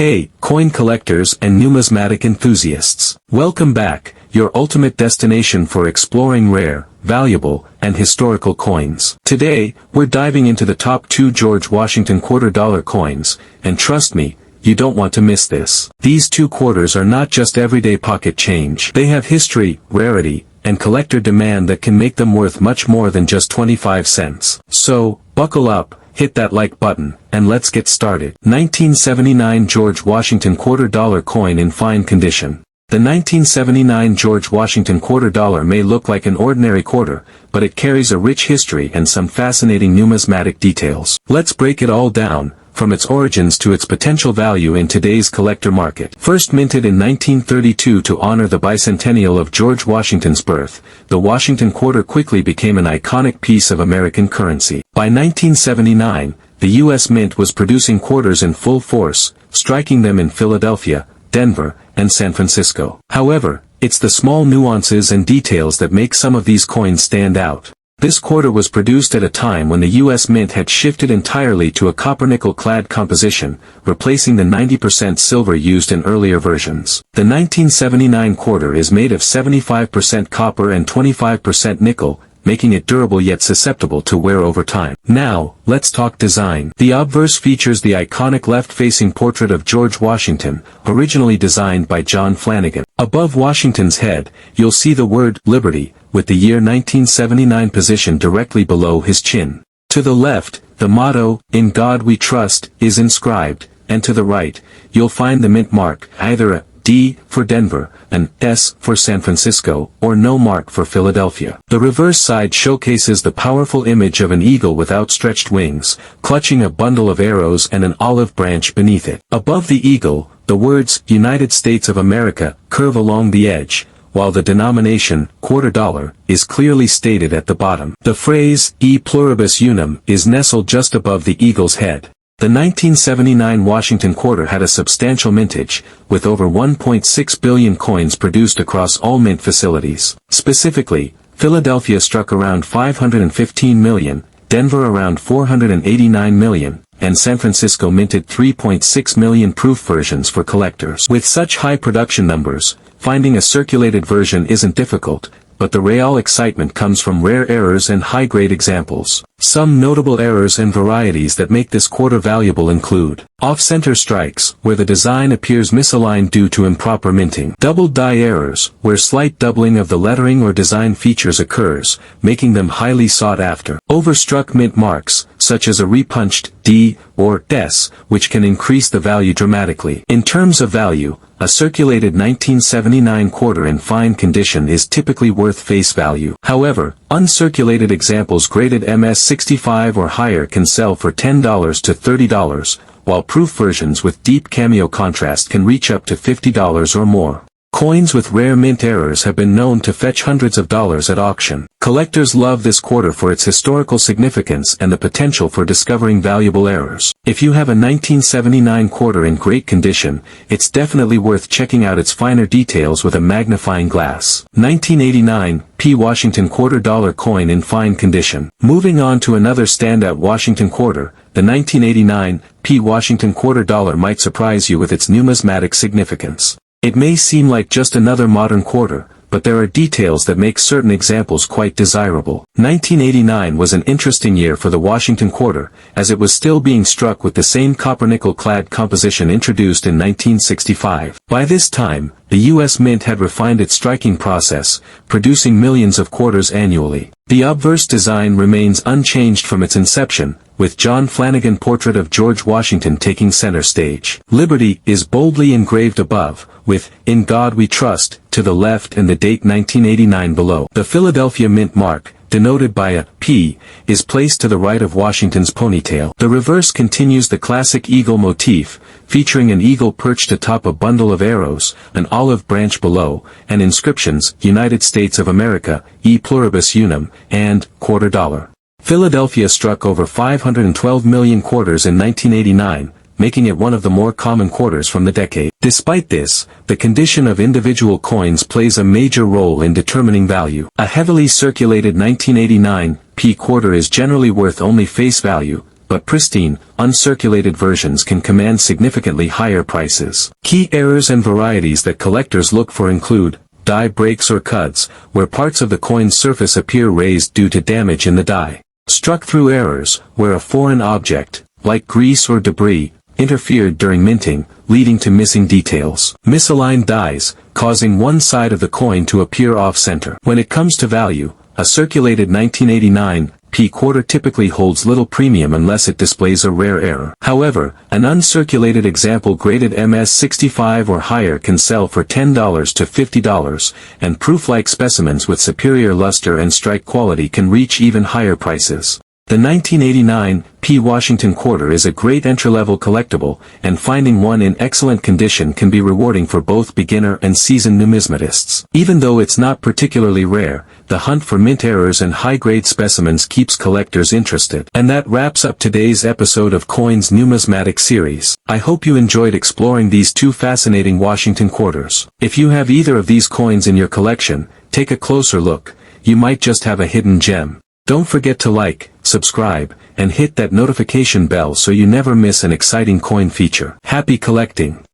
Hey, coin collectors and numismatic enthusiasts. Welcome back, your ultimate destination for exploring rare, valuable, and historical coins. Today, we're diving into the top 2 George Washington $quarter coins, and trust me, you don't want to miss this. These 2 quarters are not just everyday pocket change. They have history, rarity, and collector demand that can make them worth much more than just 25 cents. So, buckle up, hit that like button, and let's get started. 1979 George Washington $quarter coin in fine condition. The 1979 George Washington $quarter may look like an ordinary quarter, but it carries a rich history and some fascinating numismatic details. Let's break it all down, from its origins to its potential value in today's collector market. First minted in 1932 to honor the bicentennial of George Washington's birth, the Washington quarter quickly became an iconic piece of American currency. By 1979, the U.S. Mint was producing quarters in full force, striking them in Philadelphia, Denver, and San Francisco. However, it's the small nuances and details that make some of these coins stand out. This quarter was produced at a time when the U.S. Mint had shifted entirely to a copper-nickel clad composition, replacing the 90% silver used in earlier versions. The 1979 quarter is made of 75% copper and 25% nickel, making it durable yet susceptible to wear over time. Now, let's talk design. The obverse features the iconic left-facing portrait of George Washington, originally designed by John Flanagan. Above Washington's head, you'll see the word Liberty, with the year 1979 positioned directly below his chin. To the left, the motto, "In God We Trust," is inscribed, and to the right, you'll find the mint mark, either a D for Denver, an S for San Francisco, or no mark for Philadelphia. The reverse side showcases the powerful image of an eagle with outstretched wings, clutching a bundle of arrows and an olive branch beneath it. Above the eagle, the words, United States of America, curve along the edge, while the denomination, $quarter, is clearly stated at the bottom. The phrase, E pluribus unum, is nestled just above the eagle's head. The 1979 Washington quarter had a substantial mintage, with over 1.6 billion coins produced across all mint facilities. Specifically, Philadelphia struck around 515 million, Denver around 489 million, and San Francisco minted 3.6 million proof versions for collectors. With such high production numbers, finding a circulated version isn't difficult, but the real excitement comes from rare errors and high-grade examples. Some notable errors and varieties that make this quarter valuable include off-center strikes, where the design appears misaligned due to improper minting. Doubled die errors, where slight doubling of the lettering or design features occurs, making them highly sought after. Overstruck mint marks, such as a repunched D or S, which can increase the value dramatically. In terms of value, a circulated 1979 quarter in fine condition is typically worth face value. However, uncirculated examples graded MS-65 or higher can sell for $10 to $30, while proof versions with deep cameo contrast can reach up to $50 or more. Coins with rare mint errors have been known to fetch hundreds of dollars at auction. Collectors love this quarter for its historical significance and the potential for discovering valuable errors. If you have a 1979 quarter in great condition, it's definitely worth checking out its finer details with a magnifying glass. 1989 P. Washington $quarter coin in fine condition. Moving on to another standout Washington quarter, the 1989 P. Washington $quarter might surprise you with its numismatic significance. It may seem like just another modern quarter, but there are details that make certain examples quite desirable. 1989 was an interesting year for the Washington quarter, as it was still being struck with the same copper-nickel clad composition introduced in 1965. By this time, the U.S. Mint had refined its striking process, producing millions of quarters annually. The obverse design remains unchanged from its inception, with John Flanagan portrait of George Washington taking center stage. Liberty is boldly engraved above, with "In God We Trust" to the left and the date 1989 below. The Philadelphia Mint mark, denoted by a P, is placed to the right of Washington's ponytail. The reverse continues the classic eagle motif, featuring an eagle perched atop a bundle of arrows, an olive branch below, and inscriptions, United States of America, E pluribus unum, and $quarter. Philadelphia struck over 512 million quarters in 1989, making it one of the more common quarters from the decade. Despite this, the condition of individual coins plays a major role in determining value. A heavily circulated 1989 P quarter is generally worth only face value, but pristine, uncirculated versions can command significantly higher prices. Key errors and varieties that collectors look for include die breaks or cuts, where parts of the coin's surface appear raised due to damage in the die. Struck-through errors, where a foreign object, like grease or debris, interfered during minting, leading to missing details. Misaligned dies, causing one side of the coin to appear off-center. When it comes to value, a circulated 1989 P quarter typically holds little premium unless it displays a rare error. However, an uncirculated example graded MS65 or higher can sell for $10 to $50, and proof-like specimens with superior luster and strike quality can reach even higher prices. The 1989 P Washington quarter is a great entry-level collectible, and finding one in excellent condition can be rewarding for both beginner and seasoned numismatists. Even though it's not particularly rare, the hunt for mint errors and high-grade specimens keeps collectors interested. And that wraps up today's episode of Coins Numismatic Series. I hope you enjoyed exploring these two fascinating Washington quarters. If you have either of these coins in your collection, take a closer look. You might just have a hidden gem. Don't forget to like, subscribe, and hit that notification bell so you never miss an exciting coin feature. Happy collecting!